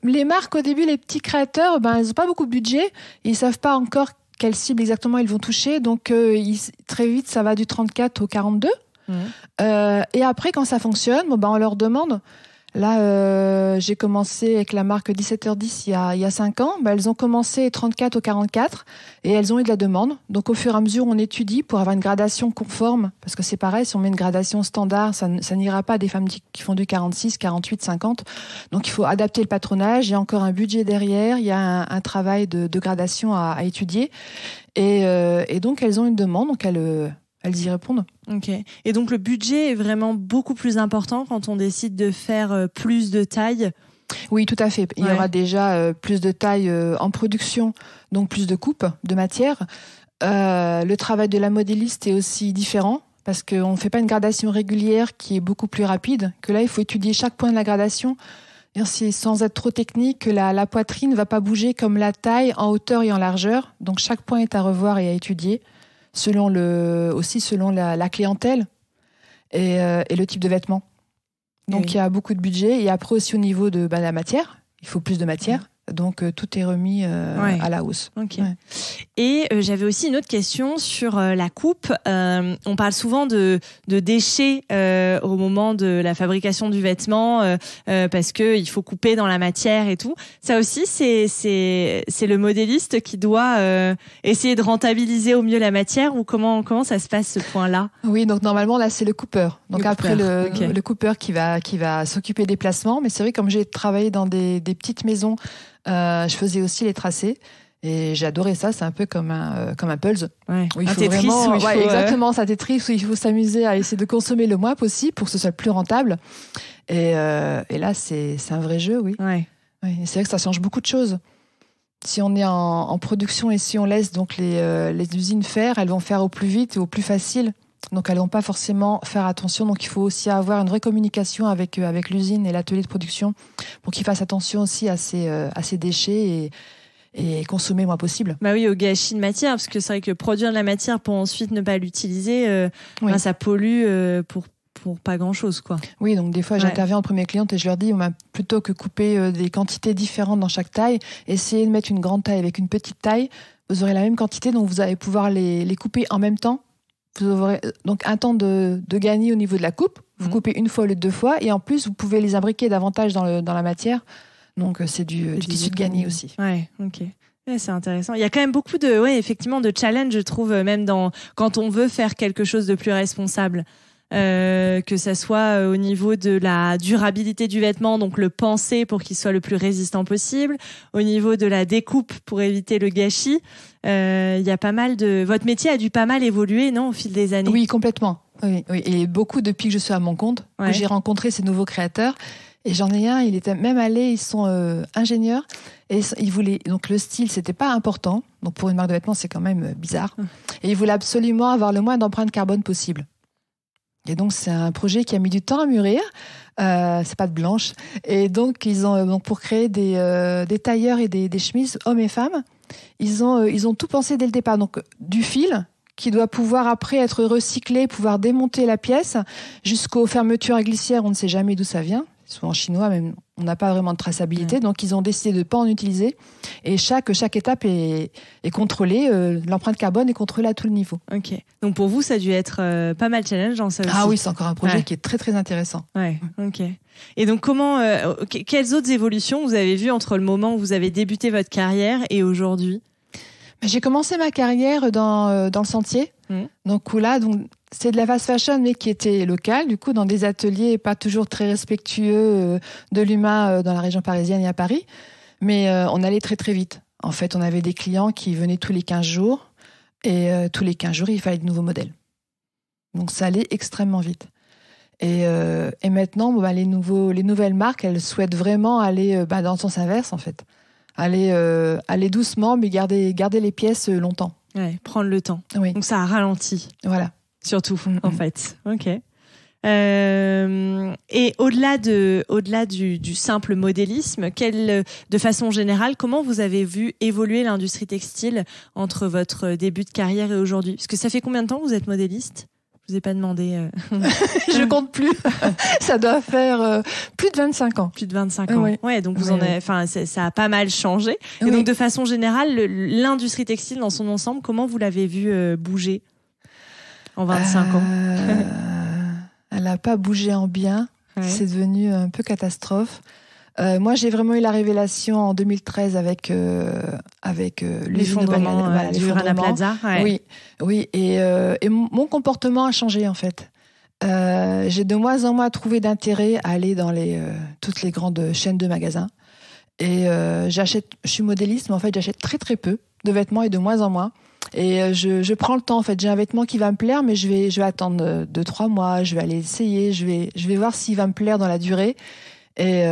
Les marques, au début, les petits créateurs, ils n'ont pas beaucoup de budget. Ils savent pas encore quelle cible exactement ils vont toucher. Donc, très vite, ça va du 34 au 42. Et après, quand ça fonctionne, on leur demande. Là, j'ai commencé avec la marque 17h10 il y a 5 ans. Elles ont commencé 34 au 44 et elles ont eu de la demande. Donc, au fur et à mesure, on étudie pour avoir une gradation conforme. Parce que c'est pareil, si on met une gradation standard, ça n'ira pas à des femmes qui font du 46, 48, 50. Donc, il faut adapter le patronage. Il y a encore un budget derrière. Il y a un travail de gradation à étudier. Et donc, elles ont une demande. Donc, elles y répondent. Ok. Et donc le budget est vraiment beaucoup plus important quand on décide de faire plus de taille. Oui, tout à fait. Il y aura déjà plus de taille en production, donc plus de coupes, de matière. Le travail de la modéliste est aussi différent parce qu'on ne fait pas une gradation régulière qui est beaucoup plus rapide. Que là, il faut étudier chaque point de la gradation. C'est sans être trop technique, que la poitrine ne va pas bouger comme la taille en hauteur et en largeur. Donc chaque point est à revoir et à étudier. Selon la clientèle et le type de vêtements. Donc, il y a beaucoup de budget. Et après aussi, au niveau de la matière, il faut plus de matière. Donc, tout est remis à la hausse. Okay. Ouais. Et j'avais aussi une autre question sur la coupe. On parle souvent de déchets au moment de la fabrication du vêtement parce que il faut couper dans la matière et tout. Ça aussi, c'est le modéliste qui doit essayer de rentabiliser au mieux la matière, ou comment ça se passe ce point-là? Oui, donc normalement là c'est le coupeur. Donc le coupeur qui va s'occuper des placements. Mais c'est vrai, comme j'ai travaillé dans des petites maisons, je faisais aussi les tracés. Et j'adorais ça, c'est un peu comme un puzzle. Ouais. Où il faut Tetris, vraiment, où il faut, exactement, ça Tetris, où il faut s'amuser à essayer de consommer le moins possible pour que ce soit le plus rentable. Et là, c'est un vrai jeu, oui. Ouais. Oui, c'est vrai que ça change beaucoup de choses. Si on est en production et si on laisse donc les usines faire, elles vont faire au plus vite et au plus facile. Donc elles vont pas forcément faire attention. Donc il faut aussi avoir une vraie communication avec l'usine et l'atelier de production pour qu'ils fassent attention aussi à ces déchets et consommer moins possible. Oui, au gâchis de matière, parce que c'est vrai que produire de la matière pour ensuite ne pas l'utiliser, ça pollue pour pas grand-chose, quoi. Oui, donc des fois, j'interviens en premier client et je leur dis, plutôt que couper des quantités différentes dans chaque taille, essayez de mettre une grande taille avec une petite taille. Vous aurez la même quantité, donc vous allez pouvoir les couper en même temps. Vous aurez donc un temps de gagner au niveau de la coupe. Vous coupez une fois au lieu de 2 fois, et en plus, vous pouvez les imbriquer davantage dans la matière. Donc, c'est du tissu de gagné aussi. Ouais, ok. Ouais, c'est intéressant. Il y a quand même beaucoup effectivement, de challenge, je trouve, même quand on veut faire quelque chose de plus responsable. Que ça soit au niveau de la durabilité du vêtement, donc le penser pour qu'il soit le plus résistant possible, au niveau de la découpe pour éviter le gâchis. Il y a pas mal votre métier a dû pas mal évoluer, non, au fil des années? Oui, complètement. Oui. Et beaucoup depuis que je suis à mon compte, que j'ai rencontré ces nouveaux créateurs. Et j'en ai un, il était même allé, ils sont ingénieurs, et ils voulaient, donc le style, c'était pas important. Donc pour une marque de vêtements, c'est quand même bizarre. Et ils voulaient absolument avoir le moins d'empreinte carbone possible. Et donc c'est un projet qui a mis du temps à mûrir. C'est pas de blanche. Et donc ils ont donc pour créer des tailleurs et des chemises hommes et femmes, ils ont tout pensé dès le départ. Donc du fil qui doit pouvoir après être recyclé, pouvoir démonter la pièce, jusqu'aux fermetures à glissière, on ne sait jamais d'où ça vient. Souvent en chinois, même, on n'a pas vraiment de traçabilité. Donc, ils ont décidé de ne pas en utiliser. Et chaque étape est contrôlée. L'empreinte carbone est contrôlée à tout le niveau. Ok. Donc, pour vous, ça a dû être pas mal challengeant, ça aussi. Ah oui, c'est encore un projet qui est très, très intéressant. Ouais, ok. Et donc, quelles autres évolutions vous avez vues entre le moment où vous avez débuté votre carrière et aujourd'hui ? J'ai commencé ma carrière dans le sentier. Donc, c'est de la fast fashion, mais qui était locale, du coup, dans des ateliers pas toujours très respectueux de l'humain dans la région parisienne et à Paris. Mais on allait très, très vite. En fait, on avait des clients qui venaient tous les 15 jours. Et tous les 15 jours, il fallait de nouveaux modèles. Donc, ça allait extrêmement vite. Et maintenant, les nouvelles marques, elles souhaitent vraiment aller dans le sens inverse, en fait. Aller doucement, mais garder les pièces longtemps. Ouais, prendre le temps. Oui. Donc, ça a ralenti. Voilà. Surtout, en fait. Ok. Et au-delà du simple modélisme, de façon générale, comment vous avez vu évoluer l'industrie textile entre votre début de carrière et aujourd'hui ? Parce que ça fait combien de temps que vous êtes modéliste ? Je vous ai pas demandé. Je compte plus. Ça doit faire plus de 25 ans. Plus de 25 ans. Ouais, donc vous en avez, ça a pas mal changé. Et donc, de façon générale, l'industrie textile dans son ensemble, comment vous l'avez vu bouger en 25 ans? Elle n'a pas bougé en bien. Ouais. C'est devenu un peu catastrophe. Moi, j'ai vraiment eu la révélation en 2013 avec l'effondrement du Rana Plaza. Ouais. Oui. Et mon comportement a changé en fait. J'ai de moins en moins trouvé d'intérêt à aller dans toutes les grandes chaînes de magasins. Et je suis modéliste, mais en fait, j'achète très très peu de vêtements et de moins en moins. Et je prends le temps en fait. J'ai un vêtement qui va me plaire, mais je vais attendre 2-3 mois. Je vais aller essayer. Je vais voir s'il va me plaire dans la durée. Et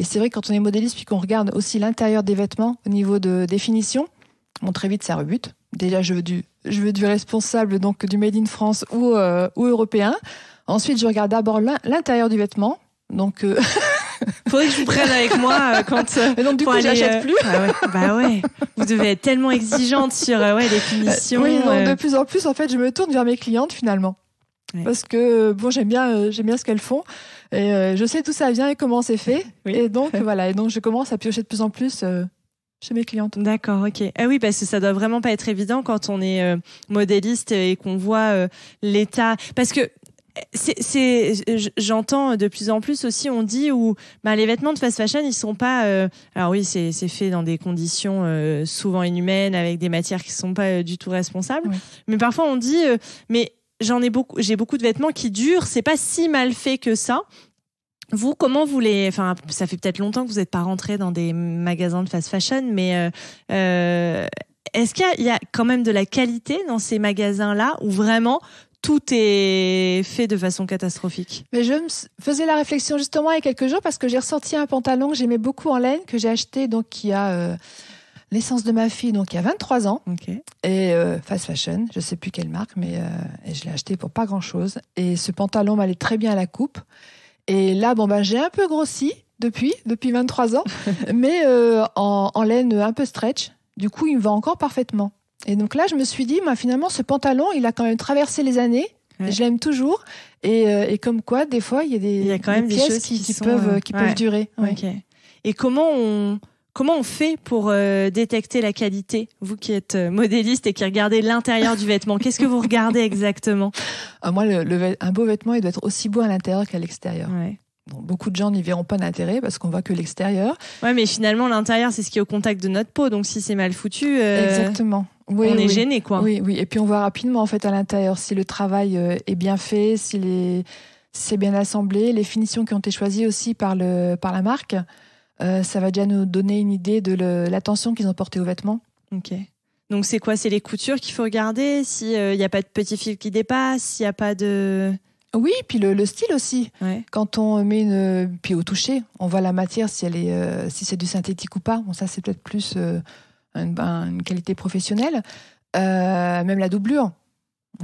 c'est vrai que quand on est modéliste puis qu'on regarde aussi l'intérieur des vêtements au niveau de définition, très vite ça rebute. Déjà je veux du responsable, donc du made in France ou européen. Ensuite je regarde d'abord l'intérieur du vêtement. Donc faudrait que je vous prenne avec moi quand et donc du coup j'achète plus. Bah ouais. Vous devez être tellement exigeante sur les finitions. Oui, de plus en plus en fait je me tourne vers mes clientes finalement. Ouais. Parce que j'aime bien ce qu'elles font et je sais d'où ça vient et comment c'est fait. Oui. Et donc voilà, et donc je commence à piocher de plus en plus chez mes clientes. D'accord, ok. Ah oui, parce que ça doit vraiment pas être évident quand on est modéliste et qu'on voit l'état. Parce que j'entends de plus en plus aussi, on dit les vêtements de fast fashion, ils sont pas. Alors oui, c'est fait dans des conditions souvent inhumaines avec des matières qui sont pas du tout responsables. Oui. Mais parfois on dit, mais j'ai beaucoup de vêtements qui durent, c'est pas si mal fait que ça. Vous, comment vous ça fait peut-être longtemps que vous n'êtes pas rentré dans des magasins de fast fashion, mais est-ce qu'il y a quand même de la qualité dans ces magasins-là où vraiment tout est fait de façon catastrophique? Mais je me faisais la réflexion justement il y a quelques jours parce que j'ai ressorti un pantalon que j'aimais beaucoup en laine, que j'ai acheté, donc qui a l'essence de ma fille, donc il y a 23 ans. Okay. Et fast fashion, je sais plus quelle marque, mais et je l'ai acheté pour pas grand-chose. Et ce pantalon m'allait très bien à la coupe. Et là, j'ai un peu grossi depuis 23 ans, mais en laine un peu stretch. Du coup, il me va encore parfaitement. Et donc là, je me suis dit, finalement, ce pantalon, il a quand même traversé les années. Ouais. Je l'aime toujours. Et comme quoi, des fois, il y a quand même des pièces qui peuvent durer. Ouais. Okay. Et comment on fait pour détecter la qualité? Vous qui êtes modéliste et qui regardez l'intérieur du vêtement, qu'est-ce que vous regardez exactement? Moi, un beau vêtement, il doit être aussi beau à l'intérieur qu'à l'extérieur. Ouais. Bon, beaucoup de gens n'y verront pas d'intérêt parce qu'on voit que l'extérieur. Ouais, mais finalement, l'intérieur, c'est ce qui est au contact de notre peau. Donc, si c'est mal foutu, exactement. Oui, on est gêné, quoi. Oui. Et puis, on voit rapidement, en fait, à l'intérieur, si le travail est bien fait, si c'est bien assemblé, les finitions qui ont été choisies aussi par la marque. Ça va déjà nous donner une idée de l'attention qu'ils ont portée aux vêtements. Ok. Donc c'est quoi? C'est les coutures qu'il faut regarder? S'il n'y a pas de petits fils qui dépassent? S'il n'y a pas de... Oui, puis le style aussi. Ouais. Quand on met puis au toucher, on voit la matière si elle est, si c'est du synthétique ou pas. Bon, ça c'est peut-être plus une qualité professionnelle. Même la doublure.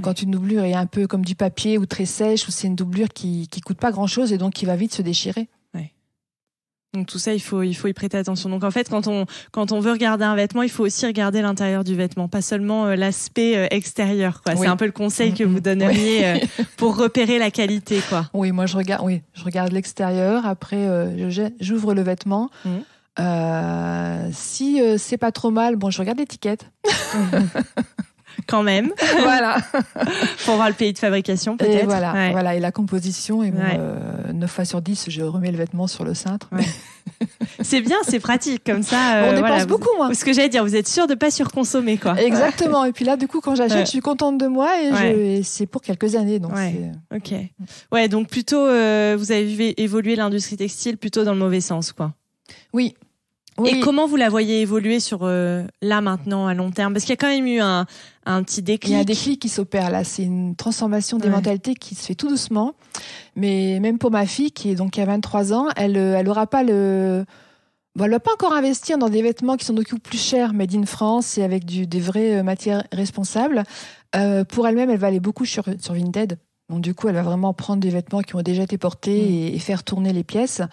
Quand une doublure est un peu comme du papier ou très sèche, ou c'est une doublure qui coûte pas grand-chose et donc qui va vite se déchirer. Donc tout ça, il faut y prêter attention. Donc en fait, quand on veut regarder un vêtement, il faut aussi regarder l'intérieur du vêtement, pas seulement l'aspect extérieur, quoi. Oui. C'est un peu le conseil que vous donneriez pour repérer la qualité, quoi. Oui, moi je regarde l'extérieur. Après, j'ouvre le vêtement. Si c'est pas trop mal, bon, je regarde l'étiquette. Quand même. Voilà. Pour voir le pays de fabrication, peut-être. Et voilà, et la composition. Et bon, 9 fois sur 10, je remets le vêtement sur le cintre. Ouais. C'est bien, c'est pratique, comme ça. On dépense beaucoup, moi. Ce que j'allais dire, vous êtes sûr de pas surconsommer, quoi. Exactement. Et puis là, du coup, quand j'achète, je suis contente de moi et c'est pour quelques années. Donc Ok. Ouais, donc plutôt, vous avez évolué l'industrie textile plutôt dans le mauvais sens, quoi. Oui. Et comment vous la voyez évoluer sur là maintenant à long terme? Parce qu'il y a quand même eu un petit déclic. Il y a un déclic qui s'opère là. C'est une transformation des mentalités qui se fait tout doucement. Mais même pour ma fille qui a 23 ans, elle aura pas elle va pas encore investir dans des vêtements qui sont beaucoup plus chers, made in France et avec des vraies matières responsables. Pour elle-même, elle va aller beaucoup sur Vinted. Donc du coup, elle va vraiment prendre des vêtements qui ont déjà été portés et faire tourner les pièces.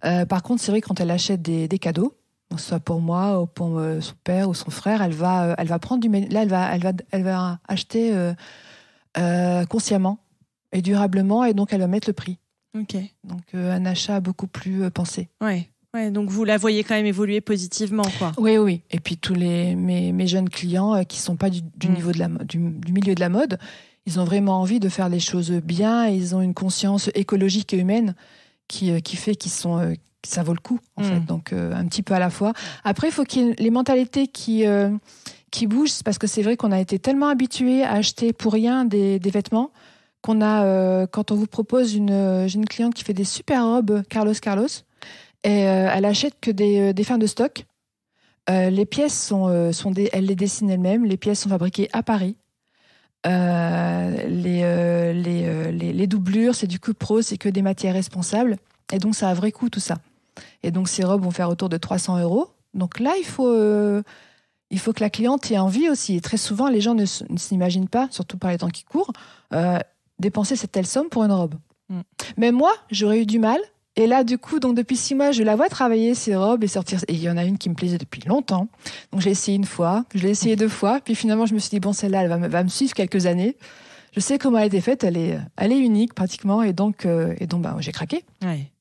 Par contre, c'est vrai que quand elle achète des cadeaux, soit pour moi ou pour son père ou son frère, elle va prendre elle va acheter consciemment et durablement, et donc elle va mettre le prix. Ok. Donc un achat beaucoup plus pensé. Ouais. Donc vous la voyez quand même évoluer positivement, quoi. Oui. Et puis tous mes jeunes clients qui sont pas du niveau du milieu de la mode, ils ont vraiment envie de faire les choses bien. Et ils ont une conscience écologique et humaine qui fait qu'ils sont ça vaut le coup, en fait. Donc, un petit peu à la fois. Après, il faut qu'il y ait les mentalités qui bougent, parce que c'est vrai qu'on a été tellement habitués à acheter pour rien des vêtements qu'on a, quand on vous propose j'ai une cliente qui fait des super robes Carlos, et elle achète que des fins de stock. Les pièces elle les dessine elle-même. Les pièces sont fabriquées à Paris. Les doublures, c'est du Cupro, c'est que des matières responsables. Et donc, ça a un vrai coût, tout ça. Et donc, ces robes vont faire autour de 300 €. Donc là, il faut que la cliente ait envie aussi. Et très souvent, les gens ne s'imaginent pas, surtout par les temps qui courent, dépenser cette telle somme pour une robe. Mais moi, j'aurais eu du mal. Et là, du coup, donc depuis 6 mois, je la vois travailler ces robes et sortir. Et il y en a une qui me plaisait depuis longtemps. Donc j'ai essayé une fois, je l'ai essayé 2 fois. Puis finalement, je me suis dit, bon, celle-là, elle va me suivre quelques années. Je sais comment elle a été faite, elle est unique pratiquement. Et donc j'ai craqué. Ouais.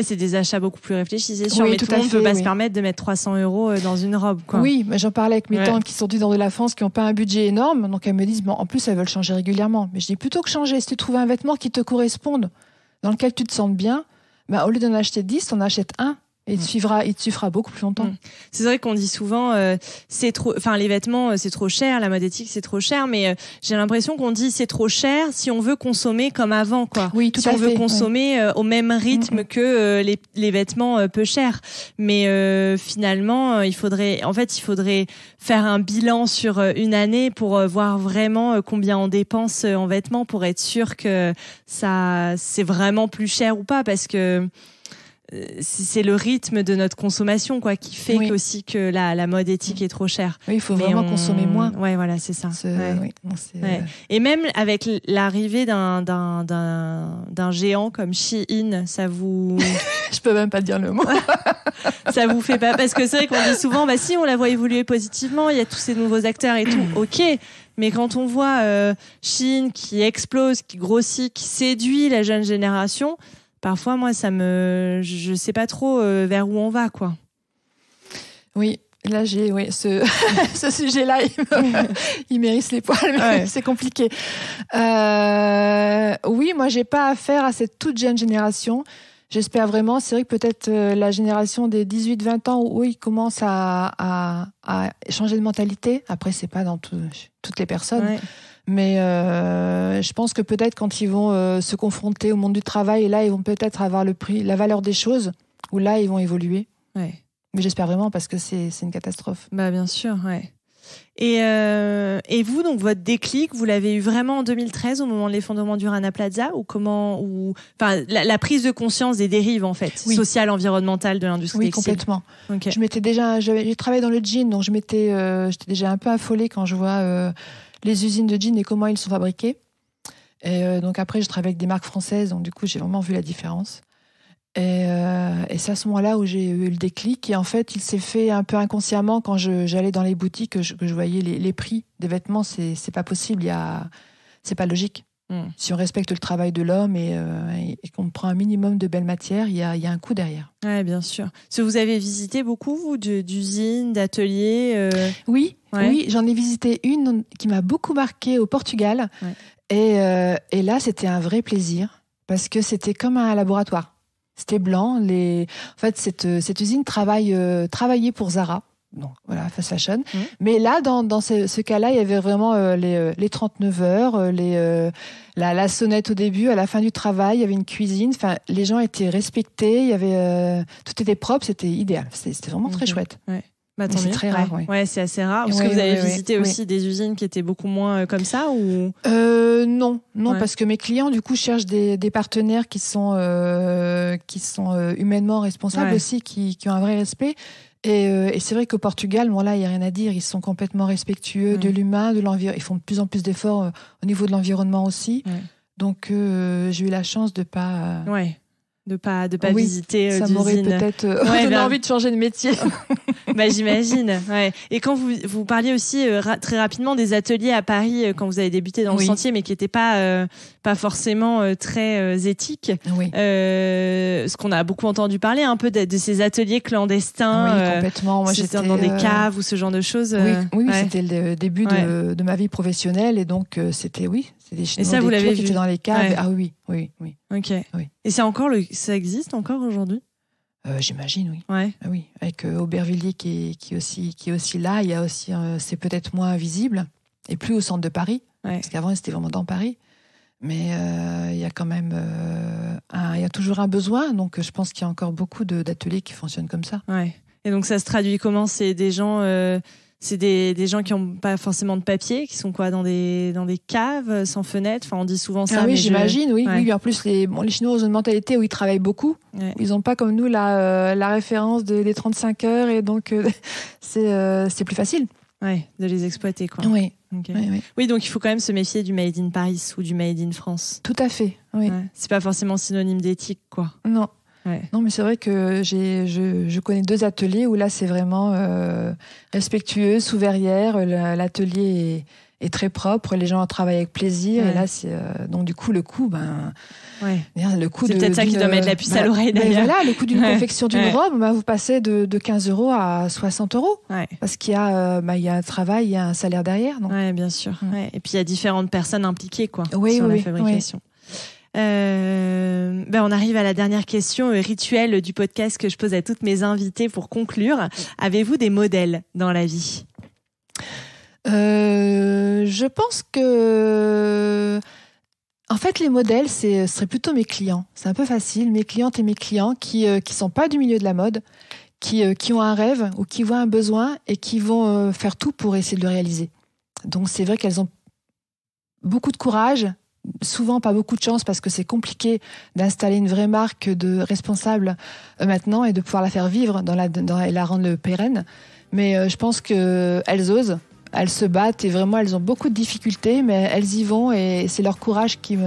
C'est des achats beaucoup plus réfléchis, c'est sûr. Oui, mais tout le monde ne peut pas se permettre de mettre 300 € dans une robe, quoi. Oui, mais j'en parlais avec mes tantes qui sont du nord de la France, qui n'ont pas un budget énorme. Donc elles me disent, en plus, elles veulent changer régulièrement. Mais je dis, plutôt que changer, si tu trouves un vêtement qui te corresponde, dans lequel tu te sens bien, au lieu d'en acheter 10, on achète un. Et il te suivra beaucoup plus longtemps. C'est vrai qu'on dit souvent, les vêtements, c'est trop cher, la mode éthique, c'est trop cher, mais j'ai l'impression qu'on dit c'est trop cher si on veut consommer comme avant, quoi. Oui, tout à fait. Si on veut consommer au même rythme que les vêtements peu chers. Mais finalement, il faudrait faire un bilan sur une année pour voir vraiment combien on dépense en vêtements pour être sûr que ça, c'est vraiment plus cher ou pas, parce que c'est le rythme de notre consommation, quoi, qui fait aussi que la mode éthique est trop chère. Oui, il faut vraiment consommer moins. Ouais, voilà, c'est ça. Ouais. Et même avec l'arrivée d'un géant comme Shein, ça vous... Je peux même pas dire le mot. Ça vous fait pas... Parce que c'est vrai qu'on dit souvent, si, on la voit évoluer positivement, il y a tous ces nouveaux acteurs et tout, ok. Mais quand on voit Shein qui explose, qui grossit, qui séduit la jeune génération... Parfois, moi, je sais pas trop vers où on va, quoi. Oui, là, ce sujet-là, il m'hérisse les poils, mais c'est compliqué. Oui, moi, j'ai pas affaire à cette toute jeune génération. J'espère vraiment. C'est vrai que peut-être la génération des 18-20 ans, où ils commencent à changer de mentalité. Après, c'est pas dans toutes les personnes. Ouais. Mais je pense que peut-être quand ils vont se confronter au monde du travail, et là, ils vont peut-être avoir la valeur des choses, où là, ils vont évoluer. Ouais. Mais j'espère vraiment, parce que c'est une catastrophe. Bien sûr, ouais. Et vous, donc votre déclic, vous l'avez eu vraiment en 2013 au moment de l'effondrement du Rana Plaza, ou comment, enfin la prise de conscience des dérives en fait, sociales, environnementales de l'industrie textile. Complètement. Okay. J'ai travaillé dans le jean, donc j'étais déjà un peu affolée quand je vois les usines de jeans et comment ils sont fabriqués. Et donc après, je travaille avec des marques françaises, donc du coup, j'ai vraiment vu la différence. Et c'est à ce moment-là où j'ai eu le déclic. Et en fait, il s'est fait un peu inconsciemment quand j'allais dans les boutiques, que je voyais les prix des vêtements. C'est pas possible, c'est pas logique. Si on respecte le travail de l'homme et qu'on prend un minimum de belles matières, il y a un coût derrière. Ouais, bien sûr. Vous avez visité beaucoup, vous, d'usines, d'ateliers Oui, j'en ai visité une qui m'a beaucoup marquée au Portugal. Ouais. Et là, c'était un vrai plaisir parce que c'était comme un laboratoire. C'était blanc. En fait, cette usine travaillait pour Zara. Donc voilà, fast fashion. Mais là, dans ce cas-là, il y avait vraiment les 39 heures, la sonnette au début, à la fin du travail, il y avait une cuisine. Enfin, les gens étaient respectés, il y avait tout était propre, c'était idéal. C'était vraiment très chouette. Ouais. Bah, c'est très rare. Ouais, c'est assez rare. Est-ce que vous avez visité aussi des usines qui étaient beaucoup moins comme ça ou Non, parce que mes clients du coup cherchent des partenaires qui sont humainement responsables aussi, qui ont un vrai respect. Et c'est vrai qu'au Portugal, bon là, il n'y a rien à dire. Ils sont complètement respectueux de l'humain, de l'environnement. Ils font de plus en plus d'efforts au niveau de l'environnement aussi. Ouais. Donc, j'ai eu la chance de pas... de pas visiter ça d'usine. M'aurait peut-être donné envie de changer de métier. Bah, j'imagine. Ouais. Et quand vous parliez aussi très rapidement des ateliers à Paris quand vous avez débuté dans le sentier, mais qui n'étaient pas forcément très éthiques. Ce qu'on a beaucoup entendu parler un peu de ces ateliers clandestins. Oui, complètement. Moi, j'étais dans des caves ou ce genre de choses. Oui, c'était le début de ma vie professionnelle, et donc c'était des Chinois, et ça, vous l'avez vu qui étaient dans les caves. Ouais. Ah oui. Ok. Oui. Et ça existe encore aujourd'hui? J'imagine, oui. Ouais. Ah oui, avec Aubervilliers qui est aussi là. Il y a aussi, c'est peut-être moins visible et plus au centre de Paris, parce qu'avant c'était vraiment dans Paris. Mais il y a quand même, il y a toujours un besoin. Donc je pense qu'il y a encore beaucoup d'ateliers qui fonctionnent comme ça. Ouais. Et donc ça se traduit comment? C'est des gens. C'est des gens qui n'ont pas forcément de papier, qui sont quoi, dans des caves, sans fenêtre. Enfin, on dit souvent ça. Ah oui, j'imagine, oui. En plus, les Chinois ont une mentalité où ils travaillent beaucoup. Ouais. Ils n'ont pas comme nous la référence des 35 heures, et donc c'est plus facile. Ouais, de les exploiter, quoi. Oui. Okay. Oui, donc il faut quand même se méfier du Made in Paris ou du Made in France. Tout à fait. Oui. Ouais. C'est pas forcément synonyme d'éthique, quoi. Non. Ouais. Non, mais c'est vrai que je connais 2 ateliers où là c'est vraiment respectueux, sous verrière. L'atelier est très propre, les gens travaillent avec plaisir. Et là, donc du coup, le coût, le coût c'est peut-être ça qui doit mettre la puce à l'oreille d'ailleurs. Voilà, le coût d'une confection d'une robe, vous passez de 15 € à 60 €. Ouais. Parce qu'il y a un travail, il y a un salaire derrière. Donc. Ouais, bien sûr. Ouais. Et puis il y a différentes personnes impliquées, quoi, sur la fabrication. Oui. On arrive à la dernière question rituelle du podcast que je pose à toutes mes invitées pour conclure. Avez-vous des modèles dans la vie? Je pense que, en fait, les modèles, ce serait plutôt mes clients. C'est un peu facile. Mes clientes et mes clients qui sont pas du milieu de la mode, qui ont un rêve ou qui voient un besoin et qui vont faire tout pour essayer de le réaliser. Donc c'est vrai qu'elles ont beaucoup de courage. Souvent pas beaucoup de chance parce que c'est compliqué d'installer une vraie marque de responsable maintenant et de pouvoir la faire vivre et la rendre pérenne. Mais je pense qu'elles osent, elles se battent et vraiment elles ont beaucoup de difficultés, mais elles y vont et c'est leur courage qui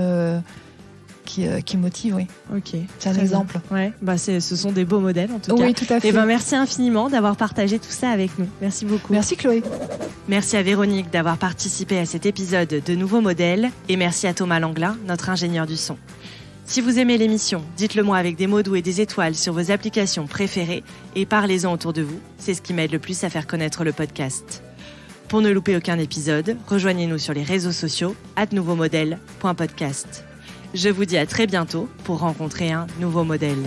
motive, oui. Ok. C'est un exemple. Ouais. Ce sont des beaux modèles en tout cas. Oui, tout à fait. Et merci infiniment d'avoir partagé tout ça avec nous. Merci beaucoup. Merci Chloé. Merci à Véronique d'avoir participé à cet épisode de Nouveaux Modèles et merci à Thomas Langlin, notre ingénieur du son. Si vous aimez l'émission, dites-le moi avec des mots doux et des étoiles sur vos applications préférées et parlez-en autour de vous. C'est ce qui m'aide le plus à faire connaître le podcast. Pour ne louper aucun épisode, rejoignez-nous sur les réseaux sociaux @nouveaumodèle.podcast. Je vous dis à très bientôt pour rencontrer un nouveau modèle.